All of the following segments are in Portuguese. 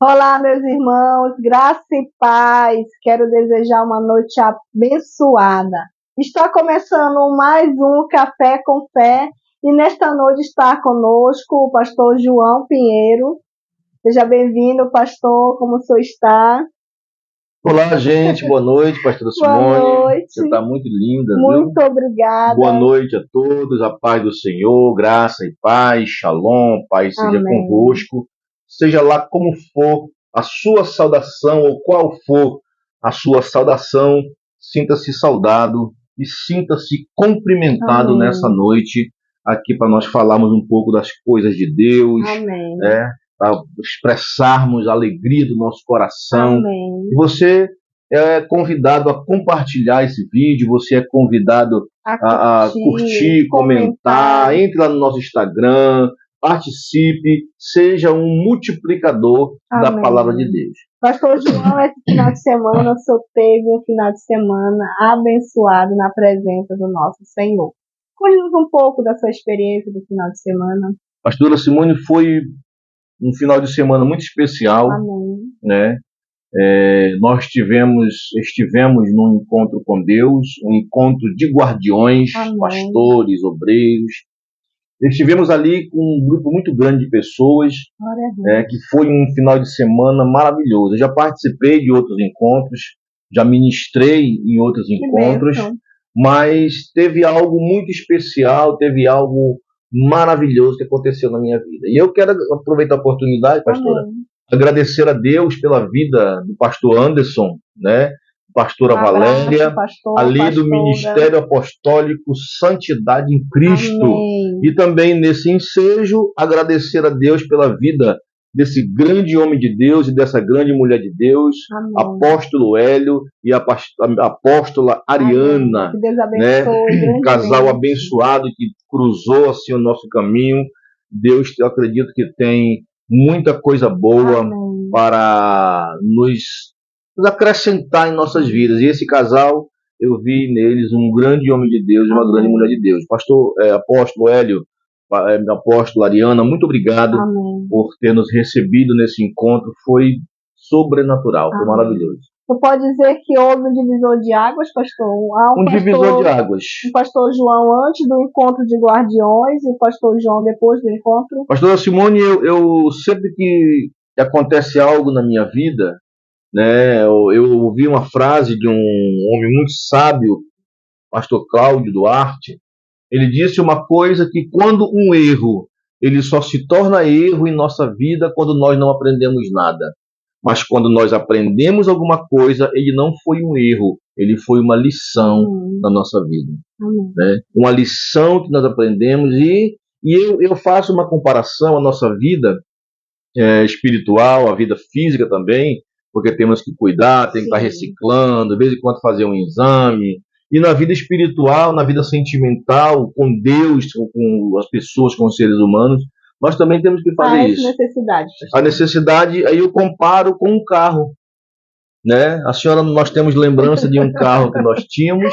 Olá, meus irmãos, graça e paz. Quero desejar uma noite abençoada. Está começando mais um Café com Fé e nesta noite está conosco o pastor João Pinheiro. Seja bem-vindo, pastor. Como o senhor está? Olá, gente. Boa noite, pastora Boa Simone. noite. Você está muito linda, Muito viu? obrigada. Boa noite a todos. A paz do Senhor, graça e paz, shalom, paz seja Amém. convosco. Seja lá como for a sua saudação ou qual for a sua saudação, sinta-se saudado e sinta-se cumprimentado Amém. nessa noite aqui para nós falarmos um pouco das coisas de Deus, Amém. para expressarmos a alegria do nosso coração. Amém. E você é convidado a compartilhar esse vídeo, você é convidado a curtir, comentar, entre lá no nosso Instagram, participe, seja um multiplicador da palavra de Deus. Pastor João, esse final de semana, o senhor teve um final de semana abençoado na presença do nosso Senhor. Conte-nos um pouco da sua experiência do final de semana. Pastora Simone, foi um final de semana muito especial. Amém. Né? Nós estivemos num encontro com Deus, um encontro de guardiões, Amém. pastores, obreiros. Estivemos ali com um grupo muito grande de pessoas, que foi um final de semana maravilhoso. Eu já participei de outros encontros, já ministrei em outros encontros, mas teve algo muito especial, teve algo maravilhoso que aconteceu na minha vida. E eu quero aproveitar a oportunidade, pastora, agradecer a Deus pela vida do pastor Anderson, né? Pastora Valéria, ali do Ministério Apostólico Santidade em Cristo. Amém. E também nesse ensejo, agradecer a Deus pela vida desse grande homem de Deus e dessa grande mulher de Deus, Amém. apóstolo Hélio e a apóstola Ariana, que Deus abençoe, um casal abençoado que cruzou assim o nosso caminho. Deus, eu acredito que tem muita coisa boa para nos acrescentar em nossas vidas. E esse casal, eu vi neles um grande homem de Deus e uma grande mulher de Deus. Pastor, apóstolo Hélio, apóstolo Ariana, muito obrigado por ter nos recebido nesse encontro. Foi sobrenatural, foi maravilhoso. Você pode dizer que houve um divisor de águas, pastor? Divisor de águas. O pastor João antes do encontro de guardiões e o pastor João depois do encontro? Pastora Simone, eu sempre que acontece algo na minha vida, né, eu ouvi uma frase de um homem muito sábio, pastor Cláudio Duarte. Ele disse uma coisa que quando um erro, ele só se torna erro em nossa vida quando nós não aprendemos nada. Mas quando nós aprendemos alguma coisa, ele não foi um erro, ele foi uma lição na nossa vida. Né? Uma lição que nós aprendemos e eu faço uma comparação à nossa vida espiritual, à vida física também, porque temos que cuidar, tem que estar reciclando, de vez em quando fazer um exame. E na vida espiritual, na vida sentimental, com Deus, com as pessoas, com os seres humanos, nós também temos que fazer isso. A necessidade, aí eu comparo com um carro. Né? A senhora, nós temos lembrança de um carro que nós tivemos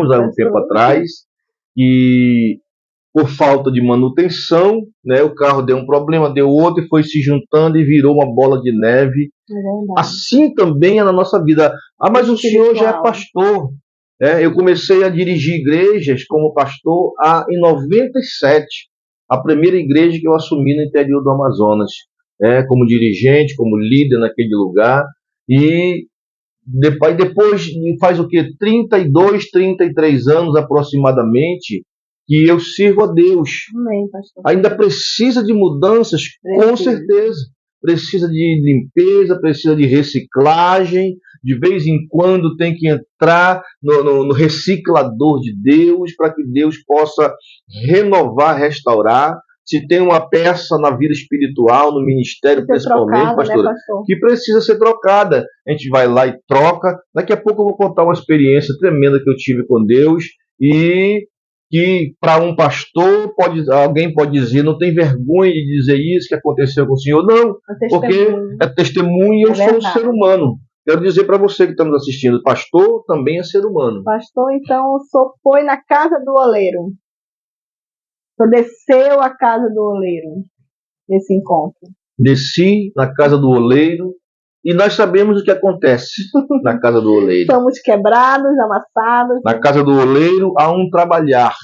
há um tempo atrás, e por falta de manutenção, né, o carro deu um problema, deu outro, e foi se juntando e virou uma bola de neve. Assim também é na nossa vida. Mas o senhor já é pastor. Eu comecei a dirigir igrejas como pastor em 97, a primeira igreja que eu assumi no interior do Amazonas, como dirigente, como líder naquele lugar. E depois faz o quê? 32, 33 anos aproximadamente que eu sirvo a Deus. Amém, pastor. Ainda precisa de mudanças, com certeza. Precisa de limpeza, precisa de reciclagem. De vez em quando tem que entrar no reciclador de Deus para que Deus possa renovar, restaurar. Se tem uma peça na vida espiritual, no ministério principalmente, pastora, pastor, que precisa ser trocada, a gente vai lá e troca. Daqui a pouco eu vou contar uma experiência tremenda que eu tive com Deus e que para um pastor alguém pode dizer, não tem vergonha de dizer isso que aconteceu com o senhor. Não, porque é testemunho e eu sou um ser humano. Quero dizer para você que está nos assistindo, pastor também é ser humano. Pastor, então o senhor foi na casa do oleiro. O senhor desceu à casa do oleiro nesse encontro. desci na casa do oleiro, e nós sabemos o que acontece na casa do oleiro. Somos quebrados, amassados. Na casa do oleiro há um trabalhar.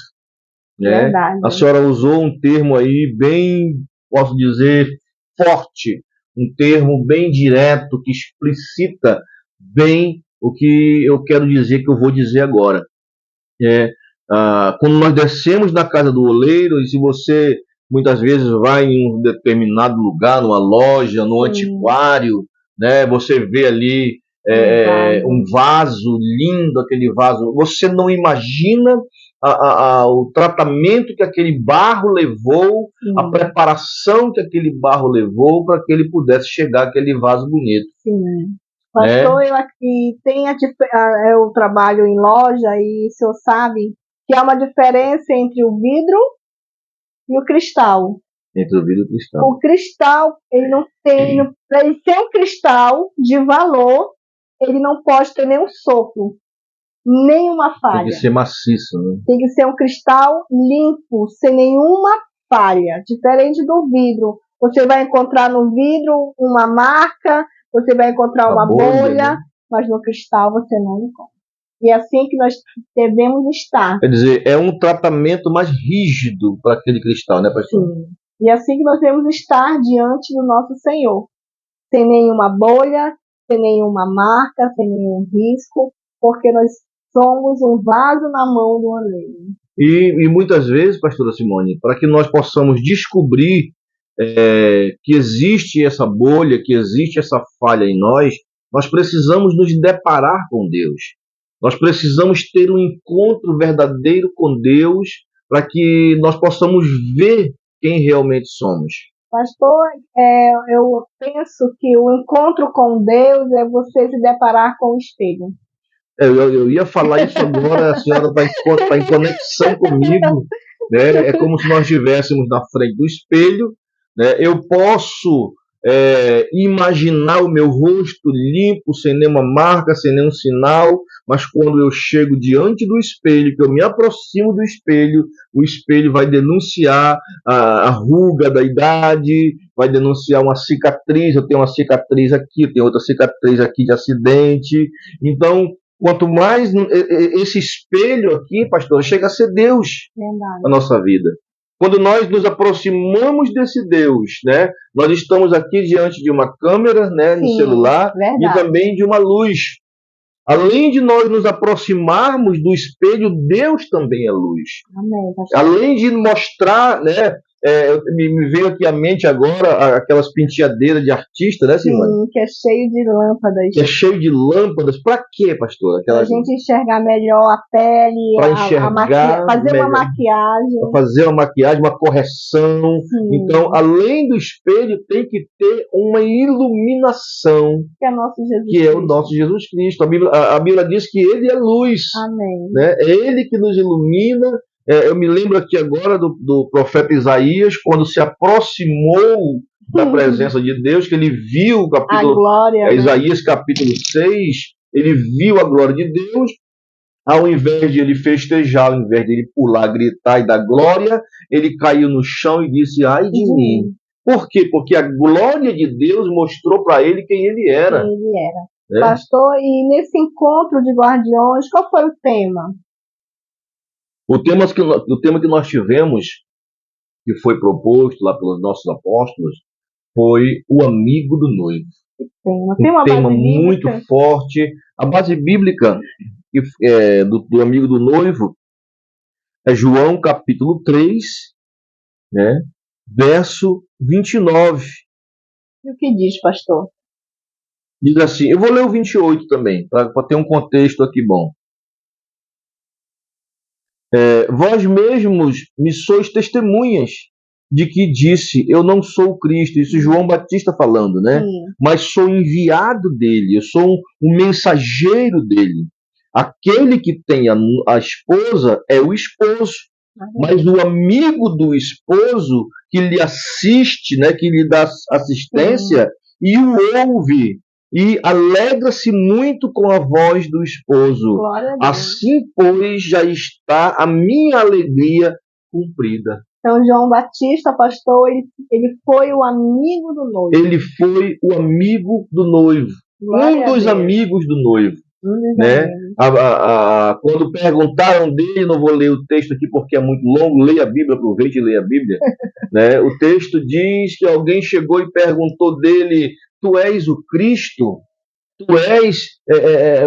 Né? Verdade. A senhora usou um termo aí bem, posso dizer, forte, um termo bem direto, que explicita bem o que eu quero dizer, que eu vou dizer agora. Quando nós descemos na casa do oleiro, e se você muitas vezes vai em um determinado lugar, numa loja, num antiquário, né, você vê ali um vaso lindo, aquele vaso, você não imagina o tratamento que aquele barro levou, a preparação que aquele barro levou para que ele pudesse chegar àquele vaso bonito. Sim. Pastor, eu aqui eu trabalho em loja e o senhor sabe que há uma diferença entre o vidro e o cristal. Entre o vidro e o cristal. O cristal, ele não tem, para ele ser um cristal de valor, ele não pode ter nenhum sopro, nenhuma falha. Tem que ser maciço, né? Tem que ser um cristal limpo, sem nenhuma falha, diferente do vidro. Você vai encontrar no vidro uma marca, você vai encontrar uma bolha, né? Mas no cristal você não encontra. E é assim que nós devemos estar. Quer dizer, é um tratamento mais rígido para aquele cristal, né, pastor? Sim. E é assim que nós devemos estar diante do nosso Senhor. Sem nenhuma bolha, sem nenhuma marca, sem nenhum risco, porque nós somos um vaso na mão do oleiro. E muitas vezes, pastora Simone, para que nós possamos descobrir que existe essa bolha, que existe essa falha em nós precisamos nos deparar com Deus. Nós precisamos ter um encontro verdadeiro com Deus para que nós possamos ver quem realmente somos. Pastor, eu penso que o encontro com Deus é você se deparar com o espelho. Eu ia falar isso agora, a senhora está em conexão comigo. Né? É como se nós estivéssemos na frente do espelho. Né? Eu posso imaginar o meu rosto limpo, sem nenhuma marca, sem nenhum sinal, mas quando eu chego diante do espelho, que eu me aproximo do espelho, o espelho vai denunciar a ruga da idade, vai denunciar uma cicatriz, eu tenho uma cicatriz aqui, eu tenho outra cicatriz aqui de acidente. Então, quanto mais esse espelho aqui, pastor, chega a ser Deus na nossa vida. Quando nós nos aproximamos desse Deus, né, nós estamos aqui diante de uma câmera, né, no celular, e também de uma luz. Além de nós nos aproximarmos do espelho, Deus também é luz. Amém, além de mostrar, né, me veio aqui à mente agora aquelas penteadeiras de artista, né, Simone? Sim, que é cheio de lâmpadas. Que é cheio de lâmpadas. Para quê, pastor? Para a gente enxergar melhor a pele, fazer melhor, uma maquiagem. Para fazer uma maquiagem, uma correção. Sim. Então, além do espelho, tem que ter uma iluminação. Que é nosso Jesus que Cristo. É o nosso Jesus Cristo. A Bíblia diz que Ele é luz. Amém. Né? É Ele que nos ilumina. Eu me lembro aqui agora do profeta Isaías, quando se aproximou da presença de Deus, que ele viu o capítulo, a glória, Isaías capítulo 6, ele viu a glória de Deus, ao invés de ele festejar, ao invés de ele pular, gritar e dar glória, ele caiu no chão e disse, ai de mim. Por quê? Porque a glória de Deus mostrou para ele quem ele era. Quem ele era. Pastor, e nesse encontro de guardiões, qual foi o tema? O tema que nós tivemos, que foi proposto lá pelos nossos apóstolos, foi o amigo do noivo. Um tema muito forte. A base bíblica do amigo do noivo é João capítulo 3, né, verso 29. E o que diz, pastor? Diz assim, eu vou ler o 28 também, para ter um contexto aqui bom. Vós mesmos me sois testemunhas de que disse, eu não sou o Cristo, isso João Batista falando, né? Mas sou enviado dele, eu sou um mensageiro dele. Aquele que tem a esposa é o esposo, mas o amigo do esposo que lhe assiste, né, que lhe dá assistência e o ouve, e alegra-se muito com a voz do esposo. Assim, pois, já está a minha alegria cumprida. Então, João Batista, pastor, ele foi o amigo do noivo. Ele foi o amigo do noivo. Glória Um dos amigos do noivo. Né? Quando perguntaram dele, não vou ler o texto aqui porque é muito longo, leia a Bíblia, aproveite e leia a Bíblia. Né? O texto diz que alguém chegou e perguntou dele: tu és o Cristo? Tu és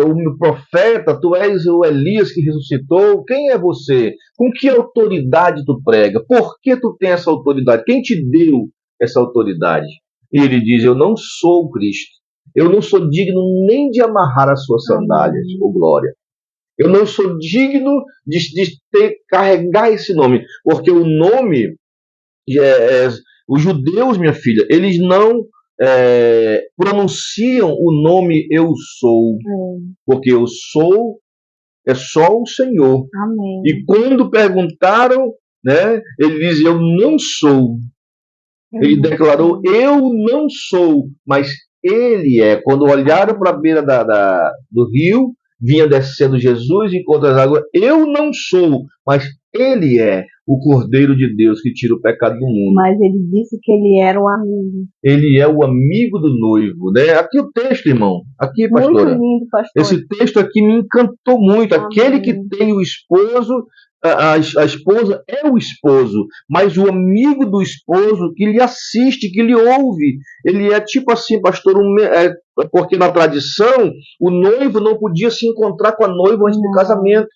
o profeta? Tu és o Elias que ressuscitou? Quem é você? Com que autoridade tu prega? Por que tu tem essa autoridade? Quem te deu essa autoridade? E ele diz: eu não sou o Cristo. Eu não sou digno nem de amarrar as suas sandálias, oh glória. Eu não sou digno de carregar esse nome, porque o nome, os judeus, minha filha, eles não pronunciam o nome eu sou, porque eu sou é só o Senhor. Amém. E quando perguntaram, né, ele diz: eu não sou. Ele declarou: eu não sou, mas ele é. Quando olharam para a beira do rio, vinha descendo Jesus e contra as águas: eu não sou, mas ele é o Cordeiro de Deus que tira o pecado do mundo. Mas ele disse que ele era o amigo. Ele é o amigo do noivo, né? Aqui o texto, irmão. Aqui, pastora. Muito lindo, pastor. Esse texto aqui me encantou muito. Amém. Aquele que tem o esposo, a esposa é o esposo, mas o amigo do esposo que lhe assiste, que lhe ouve, ele é tipo assim, pastor, porque na tradição o noivo não podia se encontrar com a noiva antes do casamento.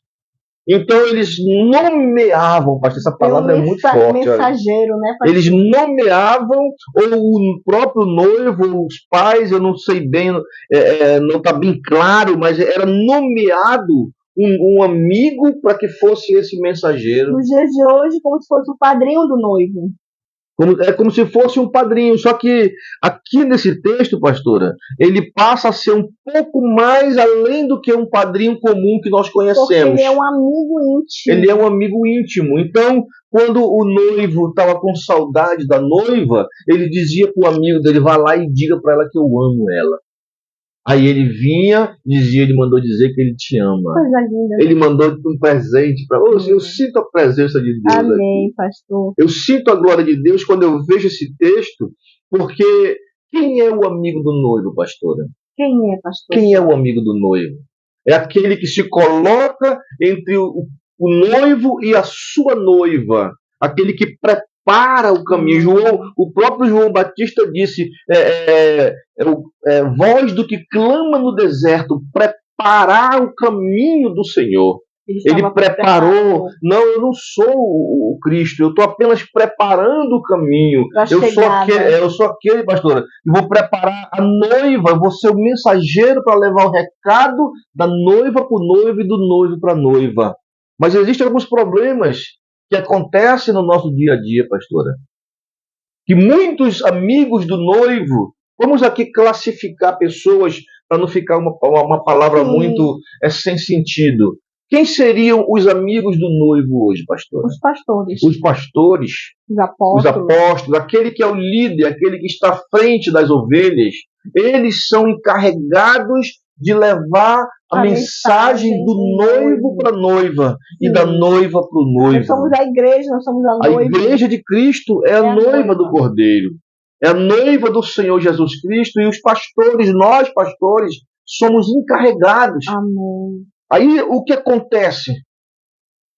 Então eles nomeavam, pastor, essa palavra é muito forte. Mensageiro, né, pastor? Eles nomeavam, ou o próprio noivo, os pais, eu não sei bem, não está bem claro, mas era nomeado um amigo para que fosse esse mensageiro. Nos dias de hoje, como se fosse o padrinho do noivo. É como se fosse um padrinho, só que aqui nesse texto, pastora, ele passa a ser um pouco mais além do que um padrinho comum que nós conhecemos. Porque ele é um amigo íntimo. Ele é um amigo íntimo. Então, quando o noivo estava com saudade da noiva, ele dizia para o amigo dele: vá lá e diga para ela que eu amo ela. Aí ele vinha, ele mandou dizer que ele te ama. Coisa linda. Ele mandou um presente para você. Eu sinto a presença de Deus. Amém, aqui. pastor. Eu sinto a glória de Deus quando eu vejo esse texto, porque quem é o amigo do noivo, pastora? Quem é, pastor? Quem é o amigo do noivo? É aquele que se coloca entre o noivo e a sua noiva, aquele que prepara o caminho. O próprio João Batista disse: voz do que clama no deserto, preparar o caminho do Senhor. Ele preparou. Não, eu não sou o Cristo, eu estou apenas preparando o caminho. Eu sou aquele, pastora, que vou preparar a noiva, eu vou ser o mensageiro para levar o recado da noiva para o noivo e do noivo para a noiva. Mas existem alguns problemas que acontecem no nosso dia a dia, pastora. Que muitos amigos do noivo, vamos aqui classificar pessoas para não ficar uma palavra muito sem sentido. Quem seriam os amigos do noivo hoje, pastor? Os pastores. Os pastores. Os apóstolos. Aquele que é o líder, aquele que está à frente das ovelhas. Eles são encarregados de levar a mensagem do noivo para a noiva. Sim. E da noiva para o noivo. Nós somos a igreja, nós somos a noiva. A igreja de Cristo é a noiva do Cordeiro. É a noiva do Senhor Jesus Cristo, e os pastores, nós pastores, somos encarregados. Amém. Aí o que acontece?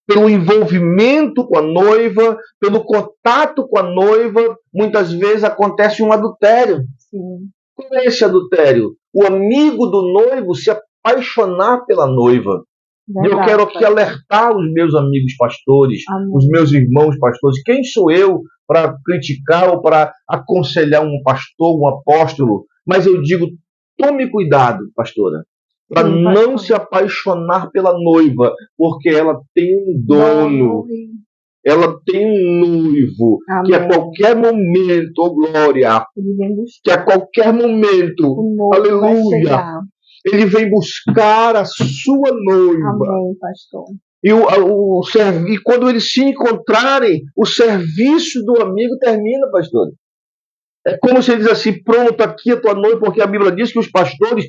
Pelo envolvimento com a noiva, pelo contato com a noiva, muitas vezes acontece um adultério. Sim. Qual é esse adultério? O amigo do noivo se apaixonar pela noiva. Verdade, eu quero aqui alertar os meus amigos pastores, os meus irmãos pastores. Quem sou eu para criticar ou para aconselhar um pastor, um apóstolo? Mas eu digo, tome cuidado, pastora, para não se apaixonar pela noiva, porque ela tem um dono, ela tem um noivo. Amém. Que a qualquer momento, oh glória, que a qualquer momento, aleluia, ele vem buscar a sua noiva. Amém, pastor. E quando eles se encontrarem, o serviço do amigo termina, pastor. É como se ele diz assim: pronto, aqui a tua noiva, porque a Bíblia diz que os pastores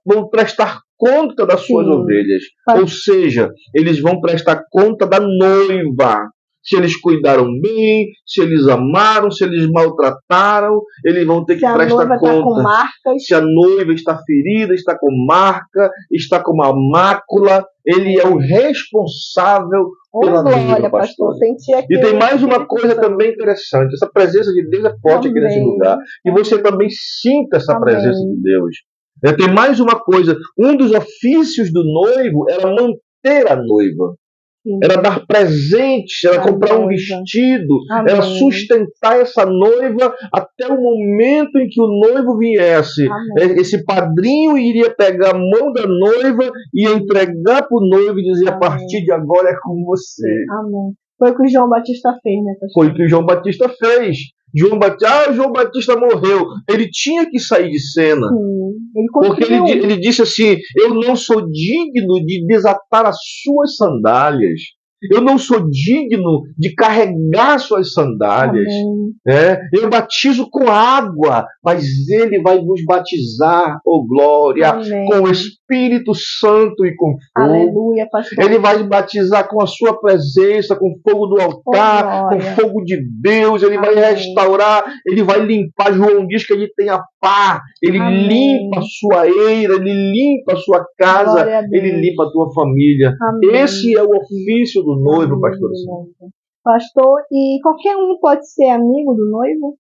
vão prestar conta das suas ovelhas. Ou seja, eles vão prestar conta da noiva. se eles cuidaram bem, se eles amaram, se eles maltrataram, eles vão ter que prestar conta. Se a noiva está ferida, está com marca, está com uma mácula, ele é o responsável pela noiva, pastor. E tem mais uma coisa também interessante, essa presença de Deus é forte aqui nesse lugar, e você também sinta essa presença de Deus. Tem mais uma coisa, um dos ofícios do noivo era manter a noiva. Sim. Era dar presentes, era comprar um vestido, era sustentar essa noiva até o momento em que o noivo viesse. Esse padrinho iria pegar a mão da noiva e entregar para o noivo e dizer: a partir de agora é com você. Amém. Foi o que o João Batista fez, né, pastor? Foi o que o João Batista fez. João Batista morreu. Ele tinha que sair de cena. Porque ele disse assim: eu não sou digno de desatar as suas sandálias. Eu não sou digno de carregar suas sandálias. Eu batizo com água, mas ele vai nos batizar, oh glória, com o Espírito Santo e com fogo. Aleluia, pastor. Ele vai batizar com a sua presença, com fogo do altar, com fogo de Deus. Ele vai restaurar, ele vai limpar. João diz que ele tem a pá, ele limpa a sua eira, ele limpa a sua casa, ele limpa a tua família. Esse é o ofício do noivo, pastor. Pastor, e qualquer um pode ser amigo do noivo?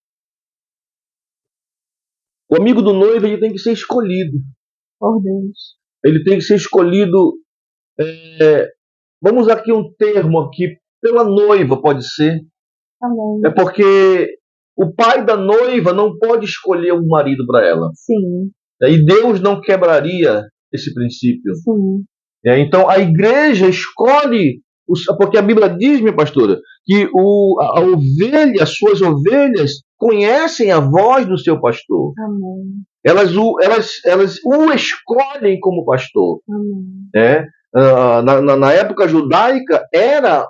O amigo do noivo, ele tem que ser escolhido. Por Deus. Ele tem que ser escolhido, vamos usar aqui um termo aqui, pela noiva, pode ser. Amém. É porque o pai da noiva não pode escolher um marido para ela. Sim. E Deus não quebraria esse princípio. Sim. Então a igreja escolhe, porque a Bíblia diz, minha pastora, que a ovelha, as suas ovelhas conhecem a voz do seu pastor. Amém. Elas o escolhem como pastor. Amém. Na época judaica era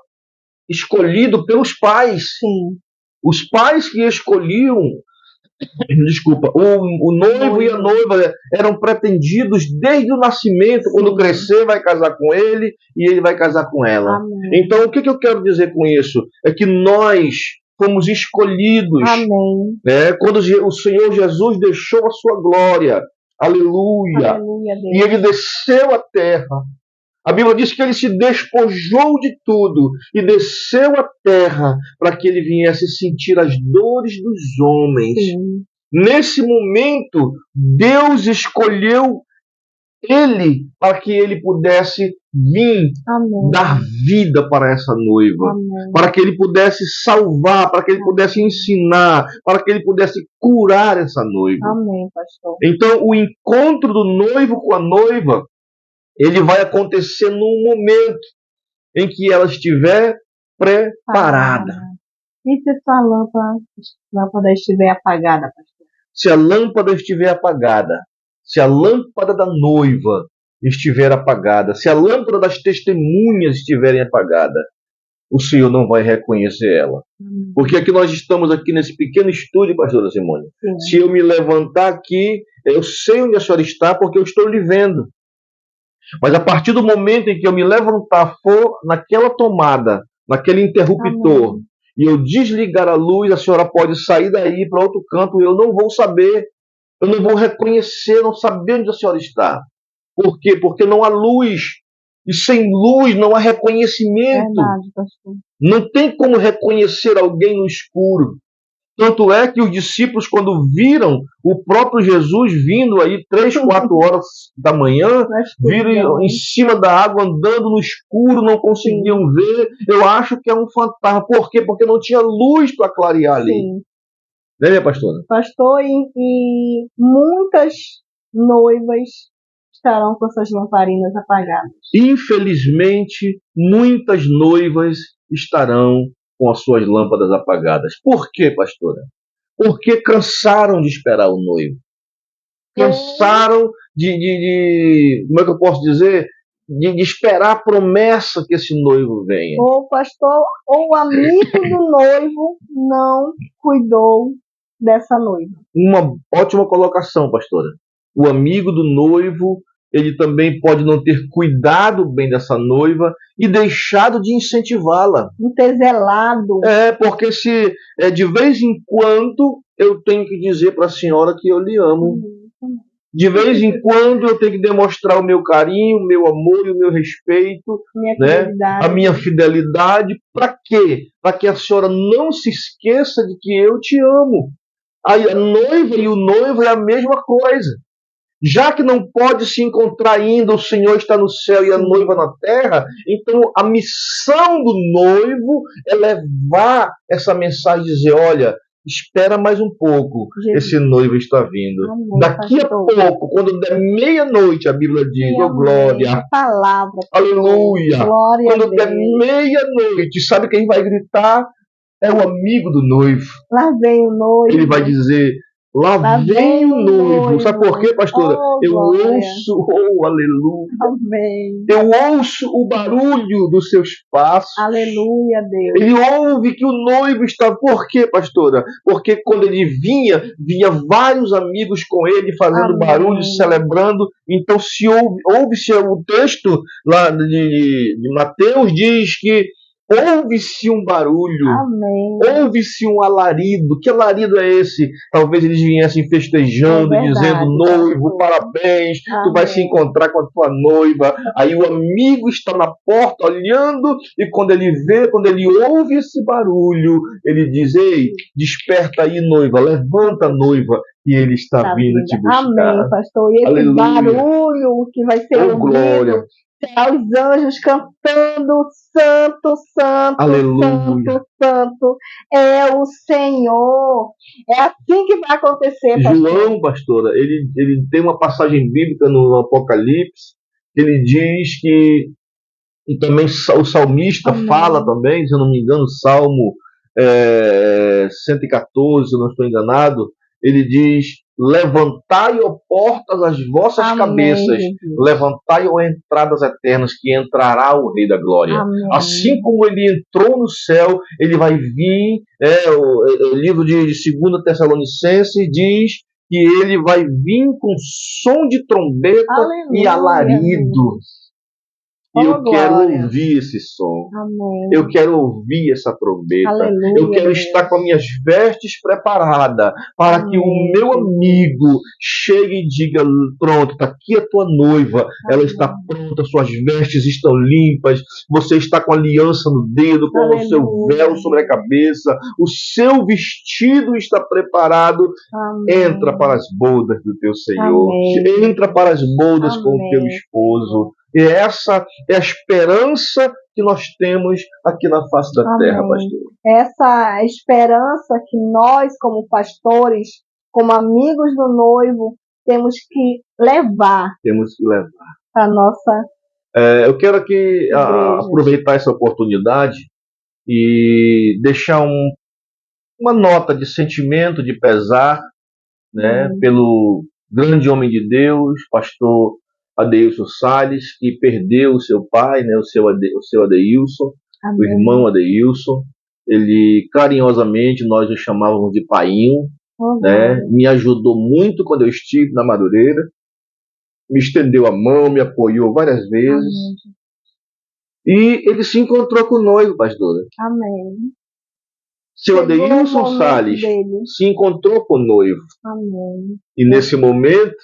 escolhido pelos pais. Sim. Os pais que escolhiam, o noivo e a noiva eram pretendidos desde o nascimento. Sim. Quando crescer vai casar com ele e ele vai casar com ela. Amém. Então o que eu quero dizer com isso? É que nós fomos escolhidos. Amém. Quando o Senhor Jesus deixou a sua glória, aleluia, Aleluia, Deus. e ele desceu à terra. A Bíblia diz que ele se despojou de tudo e desceu à terra para que ele viesse sentir as dores dos homens. Sim. Nesse momento, Deus escolheu ele para que ele pudesse vir dar vida para essa noiva. Amém. Para que ele pudesse salvar, para que ele pudesse ensinar, para que ele pudesse curar essa noiva. Amém, pastor. Então, o encontro do noivo com a noiva, ele vai acontecer num momento em que ela estiver preparada. E se sua lâmpada estiver apagada, pastor? Se a lâmpada estiver apagada, se a lâmpada da noiva estiver apagada, se a lâmpada das testemunhas estiverem apagada, o Senhor não vai reconhecer ela. Porque aqui nós estamos aqui nesse pequeno estúdio, pastora Simone. Sim. Se eu me levantar aqui, eu sei onde a senhora está porque eu estou lhe vendo. Mas a partir do momento em que eu me levantar, for naquela tomada, naquele interruptor, e eu desligar a luz, a senhora pode sair daí para outro canto e eu não vou saber, eu não vou reconhecer, não saber onde a senhora está. Por quê? Porque não há luz. E sem luz não há reconhecimento. Verdade, pastor. Não tem como reconhecer alguém no escuro. Tanto é que os discípulos, quando viram o próprio Jesus vindo aí 3, 4 horas da manhã, viram em cima da água, andando no escuro, não conseguiam ver. Eu acho que é um fantasma. Por quê? Porque não tinha luz para clarear ali. Sim. Né, minha pastora? Pastor, e muitas noivas estarão com suas lamparinas apagadas. Infelizmente, muitas noivas estarão com as suas lâmpadas apagadas. Por quê, pastora? Porque cansaram de esperar o noivo. Cansaram como é que eu posso dizer? De esperar a promessa que esse noivo venha. Ou pastor, ou o amigo do noivo não cuidou dessa noiva. Uma ótima colocação, pastora. O amigo do noivo ele também pode não ter cuidado bem dessa noiva e deixado de incentivá-la. Não ter zelado. Porque se de vez em quando eu tenho que dizer para a senhora que eu lhe amo. De vez em quando eu tenho que demonstrar o meu carinho, o meu amor e o meu respeito, a minha fidelidade. Para quê? Para que a senhora não se esqueça de que eu te amo. Aí a noiva e o noivo é a mesma coisa. Já que não pode se encontrar ainda, o Senhor está no céu e a noiva na terra, então a missão do noivo é levar essa mensagem e dizer, olha, espera mais um pouco, esse noivo está vindo. Amém, daqui a pouco, quando der meia-noite, a Bíblia diz, oh glória, a palavra, aleluia, glória quando der meia-noite, sabe quem vai gritar? É o amigo do noivo. Lá vem o noivo. Ele vai dizer, lá vem o noivo. Sabe por quê, pastora? Eu ouço, aleluia. Amém. Eu ouço o barulho dos seus passos. Aleluia, Deus. Ele ouve que o noivo está. Por quê, pastora? Porque quando ele vinha vários amigos com ele fazendo barulho, celebrando. Então, se ouve-se o texto lá de Mateus, diz que ouve-se um barulho, ouve-se um alarido. Que alarido é esse? Talvez eles viessem festejando, dizendo, noivo, parabéns, tu vai se encontrar com a tua noiva. Aí o amigo está na porta olhando, e quando ele ouve esse barulho, ele diz, ei, desperta aí, noiva, levanta, noiva, e ele está vindo te buscar. Amém, pastor. E esse barulho que vai ser ouvido, glória, será os anjos cantando, santo, santo, aleluia, santo, santo, é o Senhor. É assim que vai acontecer, pastor. João, pastora, ele tem uma passagem bíblica no Apocalipse, ele diz que, e também o salmista fala também, se eu não me engano, Salmo 114, se eu não estou enganado, ele diz, levantai, ó portas, as vossas cabeças, levantai, ó entradas eternas, que entrará o Rei da Glória. Assim como ele entrou no céu, ele vai vir, o livro de 2 Tessalonicenses diz que ele vai vir com som de trombeta e alarido. E eu quero ouvir esse som. Amém. Eu quero ouvir essa trombeta. Aleluia, eu quero estar com as minhas vestes preparadas para que o meu amigo chegue e diga, pronto, está aqui a tua noiva. Ela está pronta, suas vestes estão limpas. Você está com aliança no dedo, com o seu véu sobre a cabeça. O seu vestido está preparado. Entra para as bodas do teu Senhor. Entra para as bodas com o teu esposo. E essa é a esperança que nós temos aqui na face da terra, pastor. Essa esperança que nós, como pastores, como amigos do noivo, temos que levar. Temos que levar. A nossa. Eu quero aqui aproveitar essa oportunidade e deixar uma nota de sentimento, de pesar, né, pelo grande homem de Deus, pastor Adeilson Salles, que perdeu o seu pai, né, o seu Adeilson, o irmão Adeilson. Ele, carinhosamente, nós o chamávamos de Painho, né, me ajudou muito quando eu estive na Madureira, me estendeu a mão, me apoiou várias vezes. E ele se encontrou com o noivo, pastora. Amém. Seu Adeilson Salles se encontrou com o noivo. Amém. E nesse momento,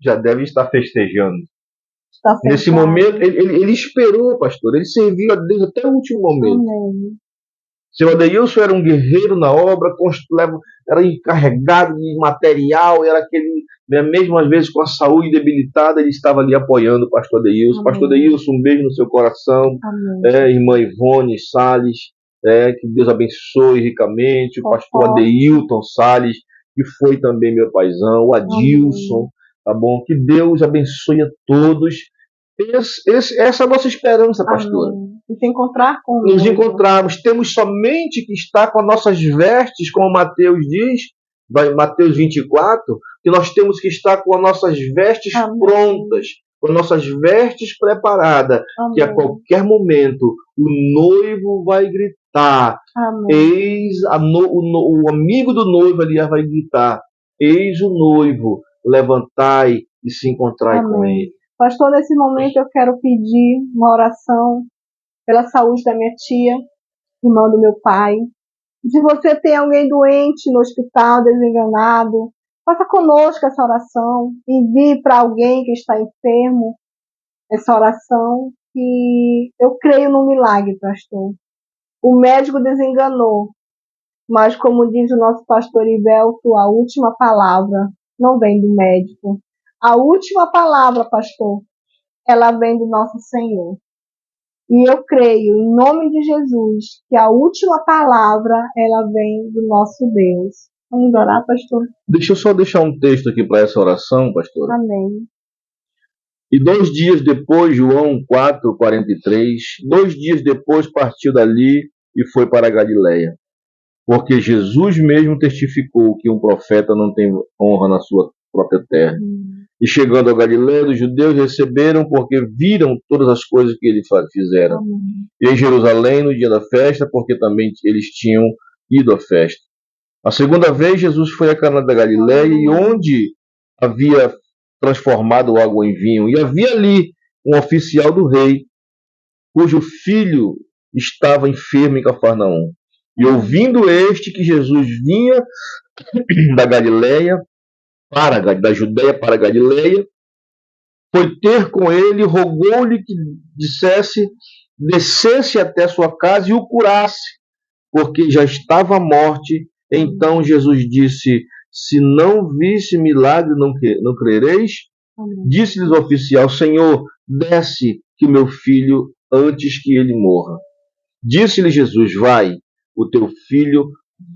já deve estar festejando. Nesse momento, ele esperou, pastor. Ele serviu a Deus até o último momento. Amém. Seu Adeilson era um guerreiro na obra, era encarregado de material, era aquele, mesmo às vezes com a saúde debilitada, ele estava ali apoiando o pastor Adeilson. Pastor Adeilson, um beijo no seu coração. Irmã Ivone Salles, que Deus abençoe ricamente. O pastor Adeilton Salles, que foi também meu paizão. O Adilson. Tá bom? Que Deus abençoe a todos. Essa é a nossa esperança, pastora. Se encontrar com Nos encontrarmos. Temos somente que estar com as nossas vestes, como Mateus diz, Mateus 24, que nós temos que estar com as nossas vestes prontas, com as nossas vestes preparadas, que a qualquer momento o noivo vai gritar. Eis o amigo do noivo ali vai gritar. Eis o noivo. Levantai e se encontrai com ele. Pastor, nesse momento eu quero pedir uma oração pela saúde da minha tia, irmã do meu pai. Se você tem alguém doente no hospital, desenganado, faça conosco essa oração. Envie para alguém que está enfermo essa oração, que eu creio no milagre, pastor. O médico desenganou, mas como diz o nosso pastor Ivelto, a última palavra não vem do médico. A última palavra, pastor, ela vem do nosso Senhor. E eu creio, em nome de Jesus, que a última palavra, ela vem do nosso Deus. Vamos orar, pastor? Deixa eu só deixar um texto aqui para essa oração, pastor. Amém. E 2 dias depois, João 4:43, 2 dias depois partiu dali e foi para a Galiléia. Porque Jesus mesmo testificou que um profeta não tem honra na sua própria terra. E chegando a Galiléia, os judeus receberam porque viram todas as coisas que ele fizeram. E em Jerusalém, no dia da festa, porque também eles tinham ido à festa. A segunda vez, Jesus foi a Caná da Galiléia, e onde havia transformado água em vinho. E havia ali um oficial do rei, cujo filho estava enfermo em Cafarnaum. E ouvindo este que Jesus vinha da Galiléia, da Judéia para a Galiléia, foi ter com ele, rogou-lhe que descesse até sua casa e o curasse, porque já estava à morte. Então Jesus disse: se não visse milagre, não crereis? Disse-lhes o oficial: Senhor, desce que meu filho, antes que ele morra. Disse-lhe Jesus: vai, o teu filho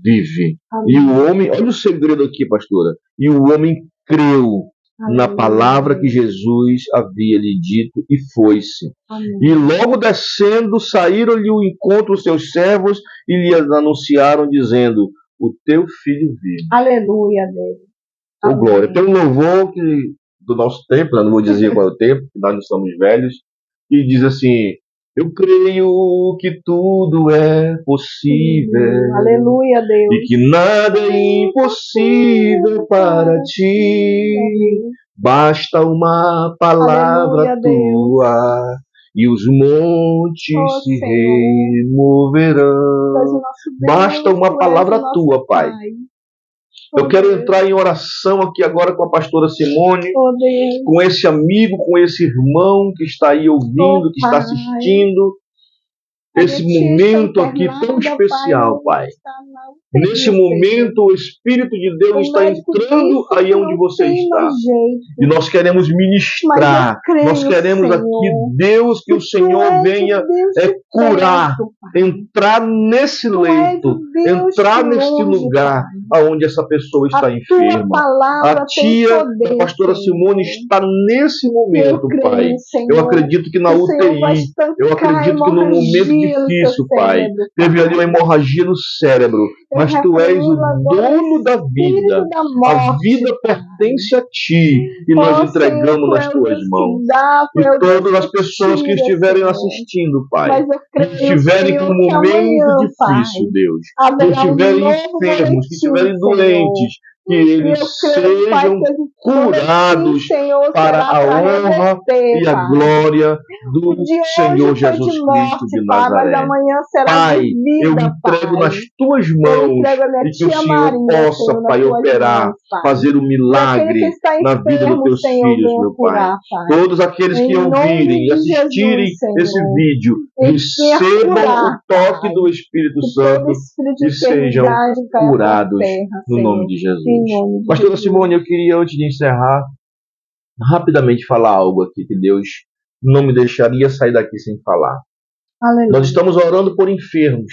vive. E o homem, olha o segredo aqui, pastora, e o homem creu na palavra que Jesus havia lhe dito e foi-se. E logo descendo, saíram-lhe ao encontro os seus servos e lhe anunciaram, dizendo: o teu filho vive. Aleluia, Deus. Oh, glória. Tem um louvor do nosso tempo, não vou dizer qual é o tempo, que nós não somos velhos, e diz assim: eu creio que tudo é possível. Aleluia, Deus. E que nada é impossível para ti. Basta uma palavra tua e os montes se removerão. Basta uma palavra tua, Pai. Eu quero entrar em oração aqui agora com a pastora Simone, com esse amigo, com esse irmão que está aí ouvindo, que está assistindo esse momento aqui tão especial, Pai. Nesse momento, o Espírito de Deus está entrando aí onde você está. E nós queremos ministrar. Nós queremos aqui, Deus, que o Senhor venha curar, entrar nesse leito, entrar neste lugar onde essa pessoa está enferma. A tia da pastora Simone está nesse momento, Pai. Eu acredito que na UTI, eu acredito que no momento difícil, Pai, teve ali uma hemorragia no cérebro, mas Tu és o dono da vida. A vida pertence a Ti e nós entregamos nas Tuas mãos. E todas as pessoas que estiverem assistindo, Pai, que estiverem com um momento difícil, Deus, que estiverem enfermos, que estiverem doentes, que eles sejam curados para a honra e a glória do Senhor Jesus Cristo de Nazaré. Pai, eu entrego nas Tuas mãos e que o Senhor possa, Pai, operar, fazer um milagre na vida dos Teus filhos, meu Pai. Todos aqueles que ouvirem e assistirem esse vídeo, recebam o toque do Espírito Santo e sejam curados no nome de Jesus. Pastora Simone, eu queria, antes de encerrar, rapidamente falar algo aqui que Deus não me deixaria sair daqui sem falar. Aleluia. Nós estamos orando por enfermos,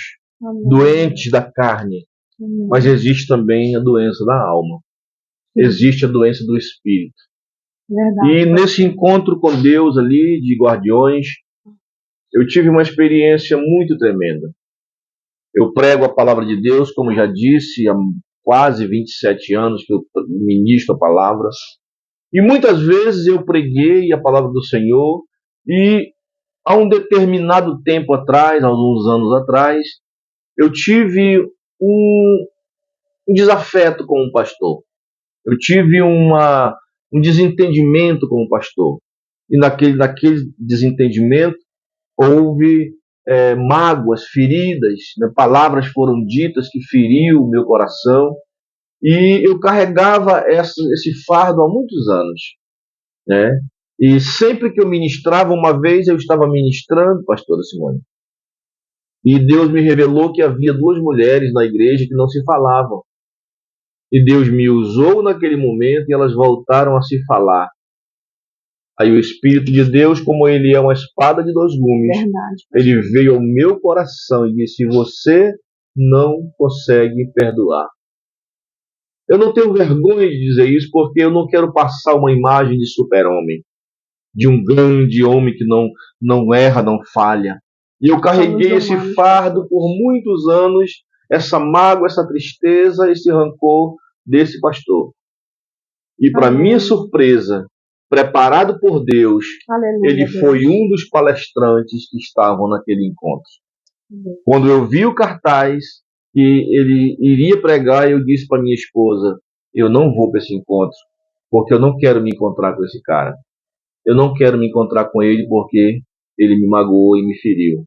doentes da carne, mas existe também a doença da alma. Existe a doença do espírito. Verdade. E nesse encontro com Deus ali, de guardiões, eu tive uma experiência muito tremenda. Eu prego a palavra de Deus, como já disse, há quase 27 anos que eu ministro a palavra. E muitas vezes eu preguei a palavra do Senhor e há um determinado tempo atrás, alguns anos atrás, eu tive um desafeto com um pastor. Eu tive um desentendimento com o pastor. e naquele desentendimento houve mágoas, feridas, né? Palavras foram ditas que feriu o meu coração, e eu carregava esse fardo há muitos anos, né? E sempre que eu ministrava, uma vez eu estava ministrando, pastora Simone, e Deus me revelou que havia duas mulheres na igreja que não se falavam. E Deus me usou naquele momento e elas voltaram a se falar. Aí o Espírito de Deus, como ele é uma espada de dois gumes, Verdade. ele veio ao meu coração e disse: você não consegue perdoar. Eu não tenho vergonha de dizer isso, porque eu não quero passar uma imagem de super-homem, de um grande homem que não erra, não falha. E eu carreguei esse fardo por muitos anos, essa mágoa, essa tristeza, esse rancor desse pastor. E para minha surpresa, preparado por Deus, Aleluia, ele foi um dos palestrantes que estavam naquele encontro. Quando eu vi o cartaz que ele iria pregar, eu disse para minha esposa: eu não vou para esse encontro, porque eu não quero me encontrar com esse cara. Eu não quero me encontrar com ele porque ele me magoou e me feriu.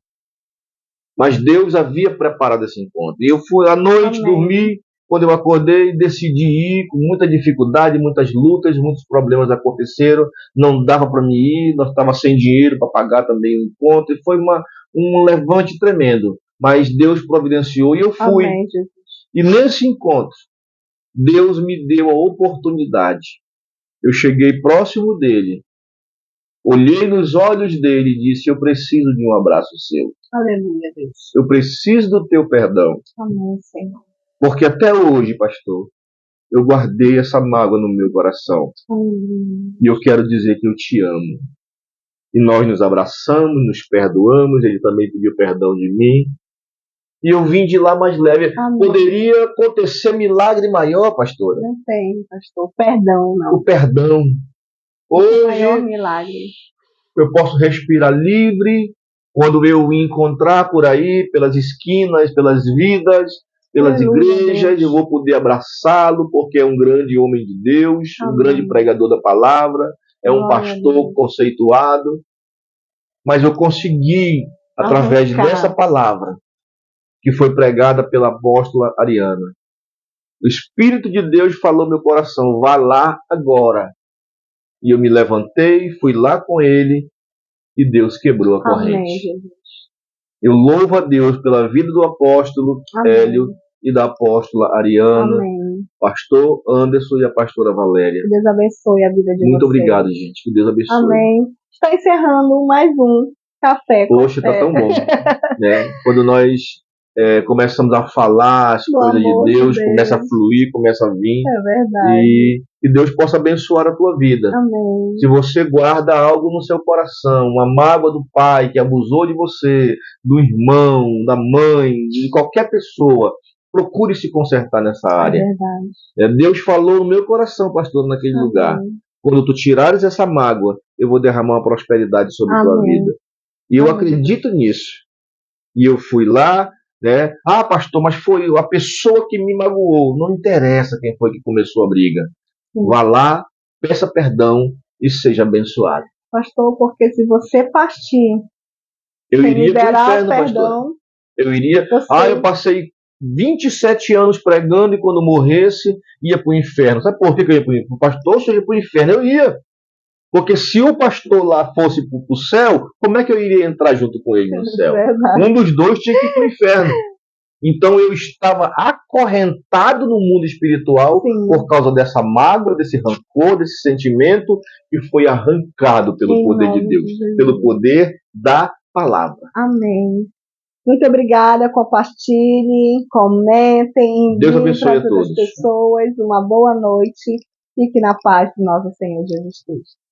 Mas Deus havia preparado esse encontro. E eu fui à noite dormir. Quando eu acordei, decidi ir com muita dificuldade, muitas lutas, muitos problemas aconteceram. Não dava para mim ir, nós estávamos sem dinheiro para pagar também o encontro. E foi um levante tremendo. Mas Deus providenciou e eu fui. Amém, Jesus. E nesse encontro, Deus me deu a oportunidade. Eu cheguei próximo dele, olhei nos olhos dele e disse: eu preciso de um abraço seu. Aleluia, Deus. Eu preciso do teu perdão. Amém, Senhor. Porque até hoje, pastor, eu guardei essa mágoa no meu coração. E eu quero dizer que eu te amo. E nós nos abraçamos, nos perdoamos, ele também pediu perdão de mim. E eu vim de lá mais leve. Amém. Poderia acontecer milagre maior, pastora? Não tem, pastor. Perdão, não. O perdão. Hoje, maior milagre. Eu posso respirar livre quando eu me encontrar por aí, pelas esquinas, pelas vidas, pelas igrejas. Eu vou poder abraçá-lo, porque é um grande homem de Deus, um grande pregador da palavra, é um pastor conceituado. Mas eu consegui, através dessa palavra, que foi pregada pela apóstola Ariana, o Espírito de Deus falou no meu coração: vá lá agora. E eu me levantei, fui lá com ele, e Deus quebrou a corrente. Amém, Jesus. Eu louvo a Deus pela vida do apóstolo Hélio e da apóstola Ariana, pastor Anderson e a pastora Valéria. Que Deus abençoe a vida de vocês. Muito obrigado, gente. Que Deus abençoe. Amém. Está encerrando mais um Café com Poxa, está tão bom. Né? Quando nós começamos a falar as coisas de Deus, começa a fluir, começa a vir. É verdade. E que Deus possa abençoar a tua vida. Amém. Se você guarda algo no seu coração, uma mágoa do pai que abusou de você, do irmão, da mãe, de qualquer pessoa, procure se consertar nessa área. É verdade. Deus falou no meu coração, pastor, naquele lugar. Quando tu tirares essa mágoa, eu vou derramar uma prosperidade sobre a tua vida. E eu acredito nisso. E eu fui lá, né? Ah, pastor, mas foi a pessoa que me magoou. Não interessa quem foi que começou a briga. Vá lá, peça perdão e seja abençoado. Pastor, porque se você partir, eu iria para o inferno, pastor. Eu iria. Eu passei 27 anos pregando e quando morresse, ia para o inferno. Sabe por que eu ia para o inferno? O pastor, se eu ia para o inferno, eu ia. Porque se o pastor lá fosse para o céu, como é que eu iria entrar junto com ele no céu? Um dos dois tinha que ir para o inferno. Então eu estava acorrentado no mundo espiritual por causa dessa mágoa, desse rancor, desse sentimento que foi arrancado pelo poder de Deus, pelo poder da palavra. Amém. Muito obrigada, compartilhem, comentem, Deus abençoe a todas as pessoas. Uma boa noite. Fique na paz do nosso Senhor Jesus Cristo.